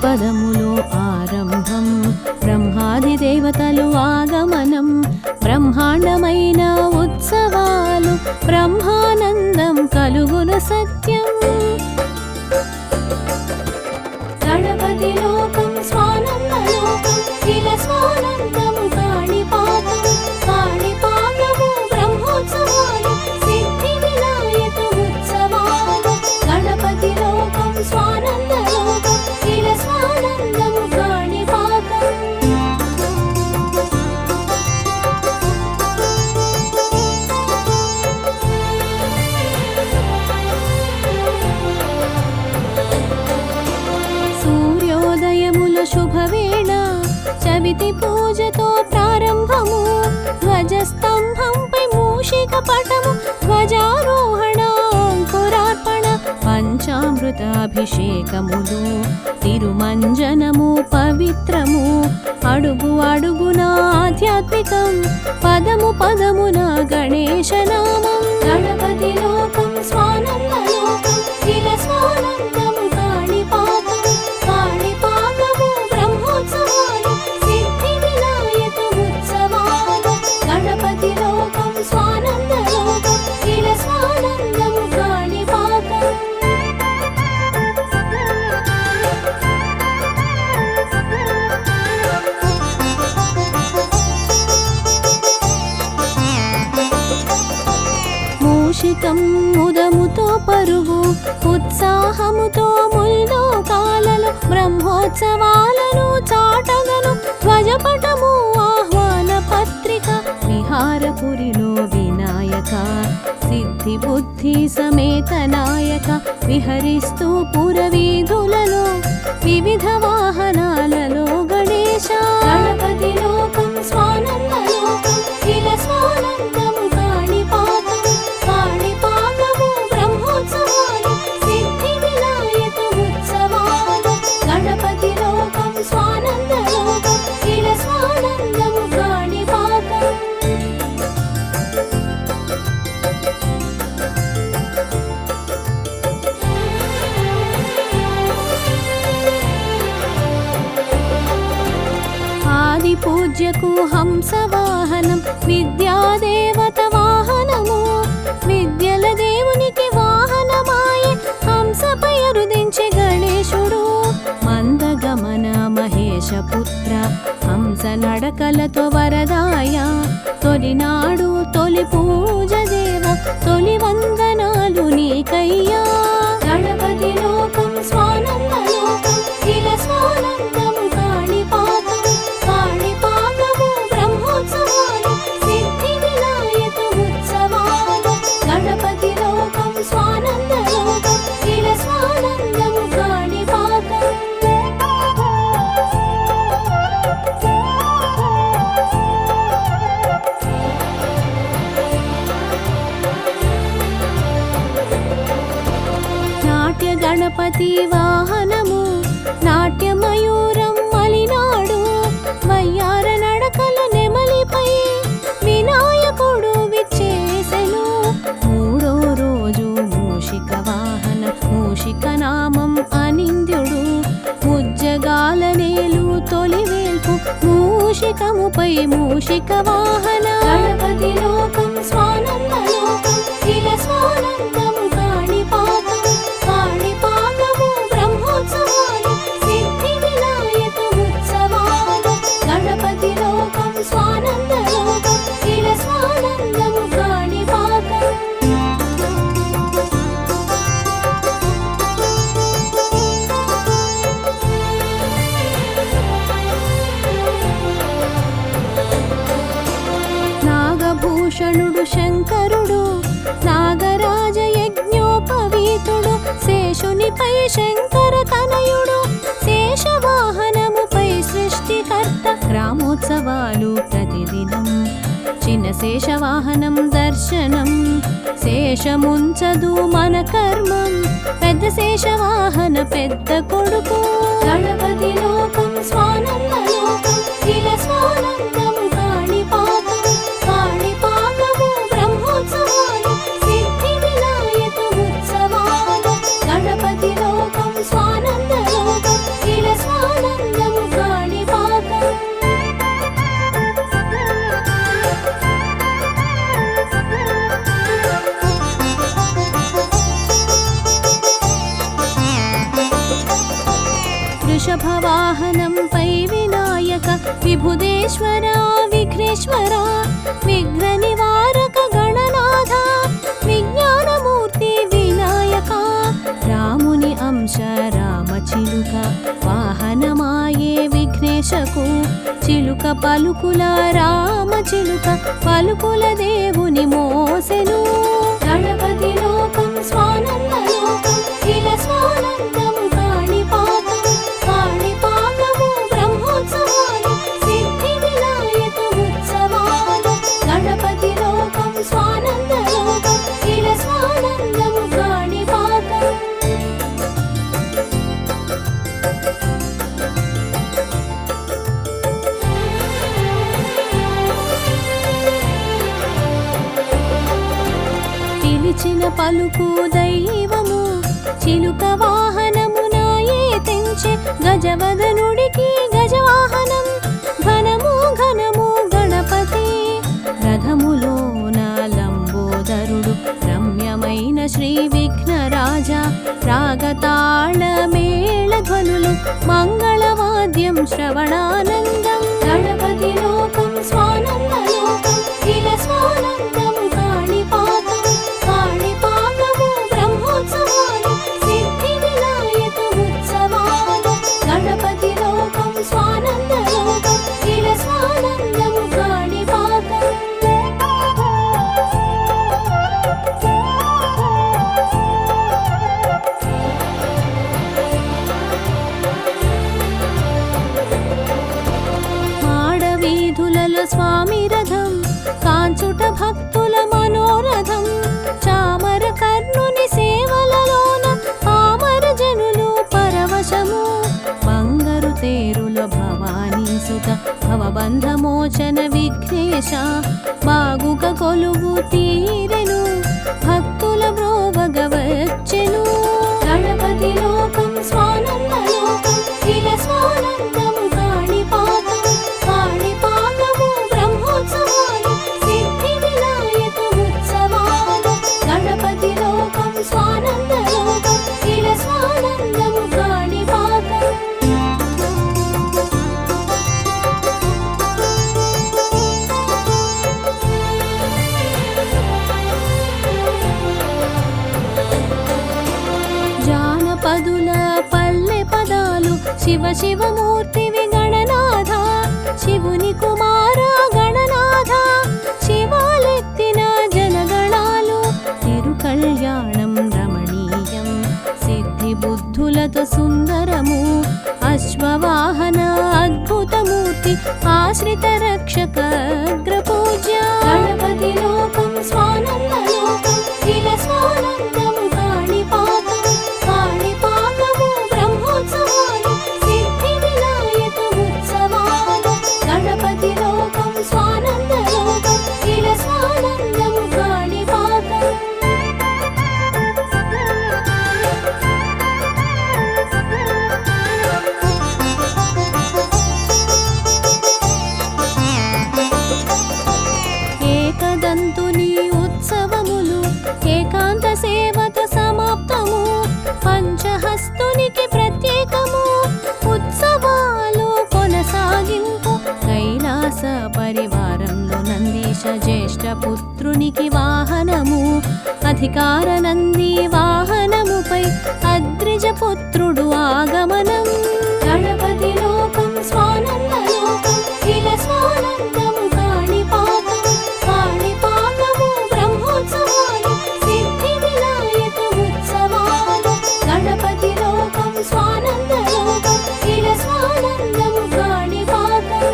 పదములో ఆరంభం బ్రహ్మాది దేవతలు ఆగమనం బ్రహ్మాండమైన ఉత్సవాలు బ్రహ్మానందం కలుగును సత్యం గణపతి లోకం స్వానంద లోకం శిల స్వానందము కాణిపాకము బ్రహ్మోత్సవాలు సిద్ధి వినాయక ఉత్సవాలు గణపతి లోకం స్వానంద లోకం శిల స్వానందము కాణిపాకం సూర్యోదయముల శుభవేళ చవితి పూజతో ప్రారంభము ధ్వజస్తంభంపై మూషిక పటము ధ్వజారోహణ అంకురార్పణ పంచామృతాభిషేకములు తిరుమంజనము పవిత్రము అడుగు అడుగున ఆధ్యాత్మికం పదము పదమున గణేశనామం గణపతి లోకం స్వానంద లోకం శిల స్వానందము కాణిపాకము బ్రహ్మోత్సవాలు సిద్ధి వినాయక ఉత్సవాలు గణపతి లోకం స్వానంద లోకం శిల స్వానందము కాణిపాకం మూషికం ముదముతో పరుగు ఉత్సాహముతో ముల్లోకాలలో బ్రహ్మోత్సవాలను చాటగను ధ్వజపటము ఆహ్వాన పత్రిక విహారపురిలో వినాయక సిద్ధి బుద్ధి సమేత నాయక విహరిస్తూ పురవీధులలో వివిధ వాహనాలలో గణేశ గణపతి లోకం స్వానంద లోకం శిల స్వానందము కాణిపాకము బ్రహ్మోత్సవాలు సిద్ధి వినాయక ఉత్సవాలు గణపతి లోకం స్వానంద లోకం శిల స్వానందము కాణిపాకం ఆది పూజ్యకు హంస వాహనం విద్యాదేవత వాహనము విద్యల దేవునికి వాహనమాయే హంసపై అరుదించే గణేశుడు మందగమన మహేశ పుత్ర హంస నడకలతో వరదాయ తొలినాడు తొలి పూజ దేవ తొలి వందనాలు నీకయ్యా గణపతి లోకం స్వానంద లోకం శిల స్వానందము కాణిపాకము బ్రహ్మోత్సవాలు సిద్ధి వినాయక ఉత్సవాలు గణపతి లోకం స్వానంద లోకం శిల స్వానందము కాణిపాకం నాట్య గణపతి వాహనము నాట్య మయూరం మలినాడు వయ్యార నడకల నెమలిపై వినాయకుడు విచ్చేసెను మూడో రోజు మూషిక వాహన మూషిక నామం అనింద్యుడు ముజ్జగాల నేలు తొలివేల్పు మూషికముపై మూషిక వాహన గణపతి లోకం స్వానంద లోకం శిల స్వానందము కాణిపాకము బ్రహ్మోత్సవాలు సిద్ధి వినాయక ఉత్సవాలు గణపతి లోకం స్వానంద లోకం శిల స్వానందము కాణిపాకం నాగభూషణుడు శంకరుడు నాగరాజ యజ్ఞోపవీతుడు శేషునిపై శంకర తనయుడు శేషవాహనముపై సృష్టికర్త గ్రామోత్సవాలు ప్రతిదినం చిన్న శేషవాహనం దర్శనం శేషముంచదు మన కర్మం పెద్ద శేషవాహన పెద్ద కొడుకు గణపతి లోకం స్వానంద లోకం శిల స్వానందము కాణిపాకము బ్రహ్మోత్సవాలు సిద్ధి వినాయక ఉత్సవాలు గణపతి లోకం స్వానంద లోకం శిల వాహనంపై వినాయక విభుదేశ్వర విఘ్నేశ్వర విఘ్న నివారక గణనాథ విజ్ఞానమూర్తి వినాయక రాముని అంశ రామచిలుక వాహనమాయే విఘ్నేశకు చిలుక పలుకుల రామచిలుక పలుకుల దేవుని మోసెను గణపతి లోకం స్వానంద లోకం శిల స్వానందము కాణిపాకం కాణిపాకము బ్రహ్మోత్సవాలు సిద్ధి వినాయక ఉత్సవాలు గణపతి లోకం స్వానంద లోకం శిల స్వానందము కాణిపాకం పిలిచిన పలుకు దైవము చిలుక వాహనమునాయే తెంచె గజవదనుడికి గజవాహనం ఘనము ఘనము గణపతి రథములోన లంబోదరుడు రమ్యమైన శ్రీ విఘ్నరాజ రాగతాళ మేళ ధ్వనులు మంగళవాద్యం శ్రవణానందం గణపతి లోకం స్వానంద లోకం శిల స్వానందము కాణిపాకం కాణిపాకము బ్రహ్మోత్సవాలు సిద్ధి వినాయక ఉత్సవాలు గణపతి లోకం స్వానంద లోకం శిల స్వానందము కాణిపాకం మాడవీధులలో స్వామి రథం కాంచుట భక్తుల మనోరథం చామర కర్ణుని సేవలలోన పామర జనులు పరవశము బంగారు తేరుల భవానీ సుత భవబంధమోచన విఘ్నేశ బాగుక కొలువు తీరెను భక్తుల బ్రోవగ వచ్చెను గణపతి లోకం స్వానంద లోకం శిల స్వానందము కాణిపాకం కాణిపాకము బ్రహ్మోత్సవాలు సిద్ధి వినాయక ఉత్సవాలు గణపతి లోకం స్వానంద లోకం శిల స్వానందము కాణిపాకం జానపదుల పల్లె పదాలు శివ శివమూర్తివి గణనాథ శివుని కుమార గణనాథ శివాలెత్తిన జనగణాలు తిరుకళ్యాణం రమణీయం సిద్ధి బుద్ధులతో సుందరము అశ్వవాహన అద్భుతమూర్తి ఆశ్రిత రక్షక అగ్రపూజ్య గణపతి లోకం స్వానంద లోకం శిల స్వానందము కాణిపాకం కాణిపాకము బ్రహ్మోత్సవాలు సిద్ధి వినాయక ఉత్సవాలు గణపతి లోకం స్వానంద లోకం శిల స్వానందము కాణిపాకం ఏకదంతుని ఉత్సవములు ఏకాంత సేవతో సమాప్తము పంచహస్తునికి ప్రత్యేకము ఉత్సవాలు కొనసాగింపు కైలాస పరివారంలో నందీశ జ్యేష్ఠ పుత్రునికి వాహనము అధికార నంది వాహనముపై అద్రిజ పుత్రుడు ఆగమనం గణపతి లోకం స్వానంద లోకం శిల స్వానందము కాణిపాకం కాణిపాకము బ్రహ్మోత్సవాలు సిద్ధి వినాయక ఉత్సవాలు గణపతి లోకం స్వానంద లోకం శిల స్వానందము కాణిపాకం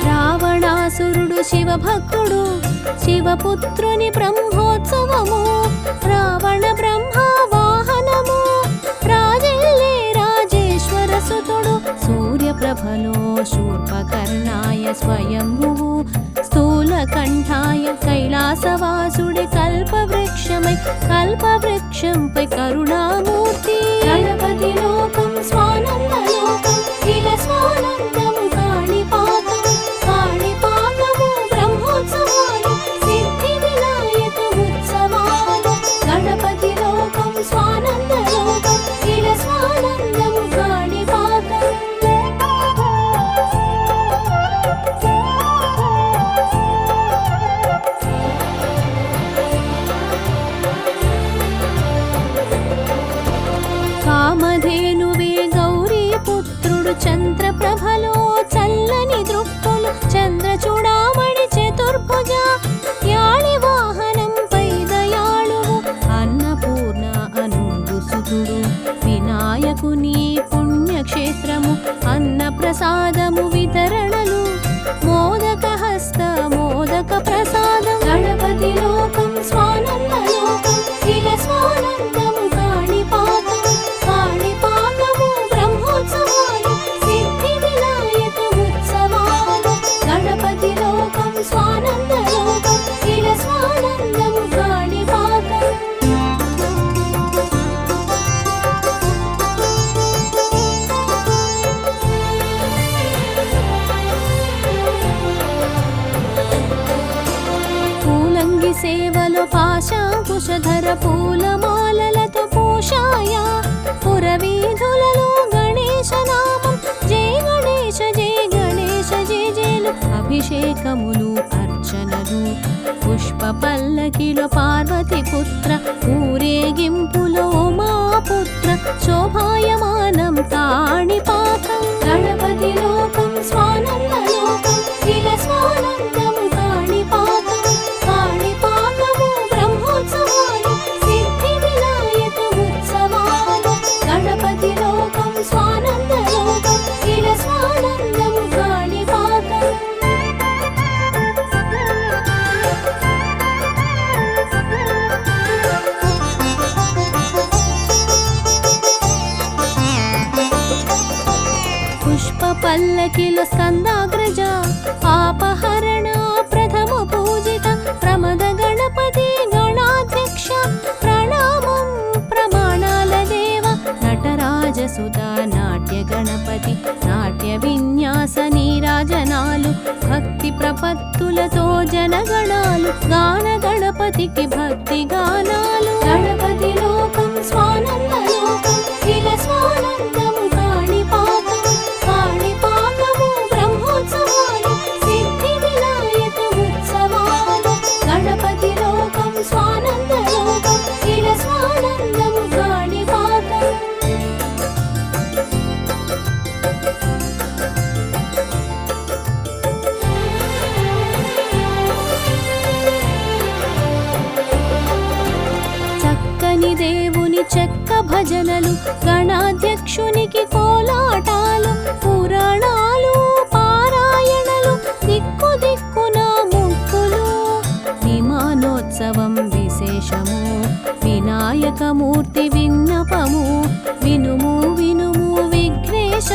రావణాసురుడు శివభక్తుడు శివపుత్రుని బ్రహ్మోత్సవము రావణ బ్రహ్మ వాహనము రాజెల్లే రాజేశ్వర సుతుడు సూర్యప్రభలో శూర్పకర్ణాయ స్వయంభువు స్థూలకంఠాయ కైలాసవాసుడి కల్పవృక్షమై కల్పవృక్షంపై కరుణామూర్తి గణపతి లోకం స్వానంద లోకం శిల స్వానందము కాణిపాకం కాణిపాకం ప్రసాదము వితరణలు మోదక హస్త మోదక ప్రసాదం గణపతి లోకం స్వానంద లోకం శిల స్వానందము కాణిపాకం కాణిపాకము బ్రహ్మోత్సవాలు సిద్ధి వినాయక ఉత్సవాలు గణపతి లోకం స్వానంద లోకం శిల స్వానందము కాణిపాకం పూలంగి సేవలో పాశాంకుశధర పూలమాలలతో పూషాయ పురవీధులలో గణేశ నామం జయ గణేశ జయ గణేశ జయ జయలు అభిషేకములు అర్చనలు పుష్ప పల్లకిలో పార్వతి పుత్ర ఊరేగింపులో మా పుత్ర శోభాయమానం కాణిపాకం గణపతి లోకం స్వానంద లోకం శిల స్వానందము కాణిపాకం కాణిపాకము బ్రహ్మోత్సవాలు సిద్ధి వినాయక ఉత్సవాలు గణపతి లోకం స్వానంద లోకం శిల స్వానందము కాణిపాకం పుష్ప పల్లకిలో స్కందాగ్రజ పాపహరణ ప్రథమ పూజిత ప్రమద గణపతి గణాధ్యక్ష ప్రణామం ప్రమాణాల దేవ నటరాజసుత నాట్య గణపతి నాట్య విన్యాస నీరాజనాలు భక్తి ప్రపత్తులతో జనగణాలు గాన గణపతికి భక్తి గానాలు గణపతి లోకం స్వానంద లోకం శిల స్వానందము కాణిపాకం కాణిపాకము బ్రహ్మోత్సవాలు సిద్ధి వినాయక ఉత్సవాలు గణపతి లోకం స్వానంద లోకం శిల స్వానందము కాణిపాకం చక్కని దేవుని చెక్క భజనలు గణాధ్యక్షునికి కోలాటాలు పురాణాలు పారాయణలు దిక్కు దిక్కున ముక్కులు విమానోత్సవం విశేషము వినాయకమూర్తి విన్నపము వినుము వినుము విఘ్నేశ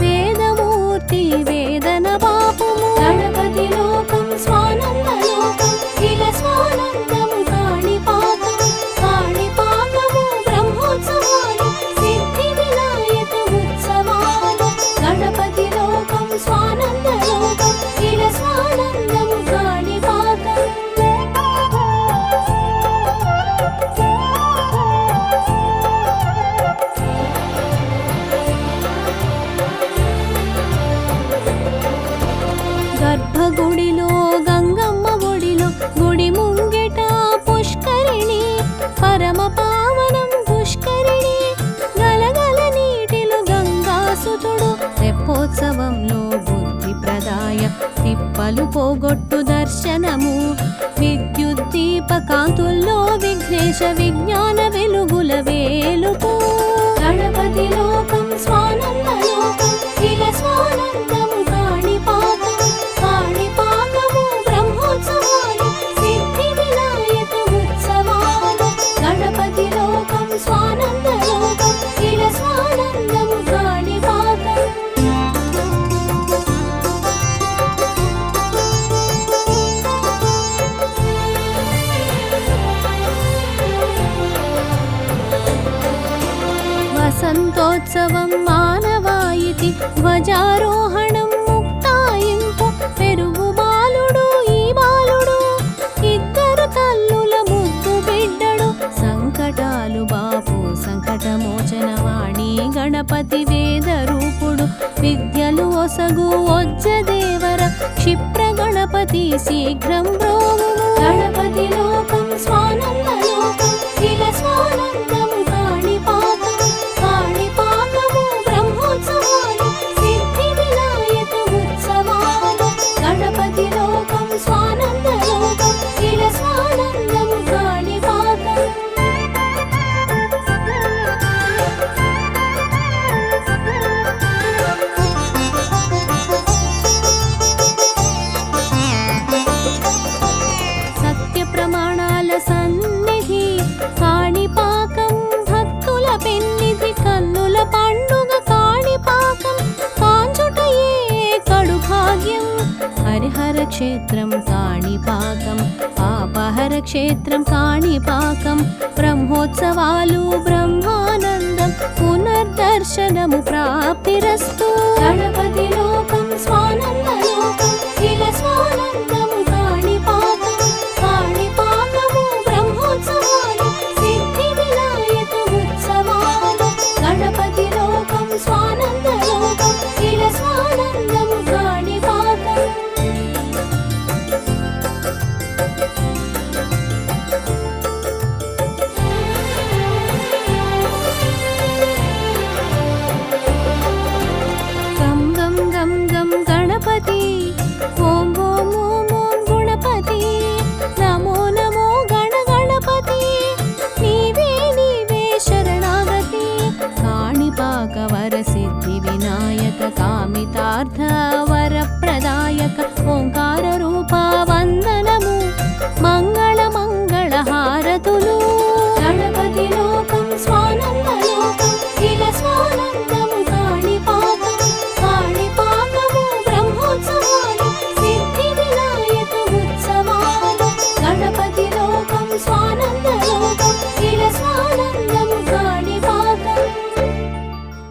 వేదమూర్తి వేదన బాపుము గణపతి లోకం స్వానంద లోకం శిల స్వానందము కాణిపాకం కాణిపాకము బ్రహ్మోత్సవాలు సిద్ధి వినాయక ఉత్సవాలు గణపతి లోకం స్వానంద లోకం శిల స్వానందము కాణిపాకం గర్భగుడిలో గంగమ్మ ఒడిలో గుడి ముంగిట పుష్కరిణి పరమ పావనం పుష్కరిణి గలగల నీటిలో గంగాసుతుడు తెప్పోత్సవంలో బుద్ధి ప్రదాయ తిప్పలు పోగొట్టు దర్శనము విద్యుత్ దీపకాంతుల్లో విఘ్నేశ విజ్ఞాన వెలుగుల వేలుపు గణపతి లోకం స్వానంద లోకం శిల స్వానందము కాణిపాకం కాణిపాకము బ్రహ్మోత్సవాలు సిద్ధి వినాయక ఉత్సవాలు గణపతి లోకం స్వానంద లోకం శిల స్వానందము కాణిపాకం వసంతోత్సవం మానవాయితి ధ్వజారోహణం ముక్తాయింపు పెరుగు బాలుడు ఈ బాలుడు ఇద్దరు తల్లుల ముద్దు బిడ్డడు సంకటాలు బాపు సంకటమోచనవాణి గణపతి వేద రూపుడు విద్యలు ఒసగు ఒజ్జ దేవర క్షిప్ర గణపతి శీఘ్రం బ్రోవు గణపతి లోకం స్వానంద లోకం శిల స్వానందము కాణిపాకం కాణిపాకము బ్రహ్మోత్సవాలు సిద్ధి వినాయక ఉత్సవాలు గణపతి లోకం స్వానంద లోకం శిల స్వానందము కాణిపాకం క్షేత్రం కాణిపాకం పాపహర క్షేత్రం కాణిపాకం బ్రహ్మోత్సవాలు బ్రహ్మానందం పునర్దర్శనము ప్రాప్తిరస్తు గణపతి లోకం స్వానంద లోకం శిల స్వానందము కాణిపాకం కాణిపాకము బ్రహ్మోత్సవాలు సిద్ధి వినాయక ఉత్సవాలు గణపతి లోకం స్వానంద లోకం శిల స్వానందము కాణిపాకం గణపతి ఓం ఓం ఓం ఓం గుణపతి నమో నమో గణపతి నీవే నీవే శరణాగతి కాణిపాక వర సిద్ధి వినాయక కామితార్థ వర ప్రదాయక ఓంకార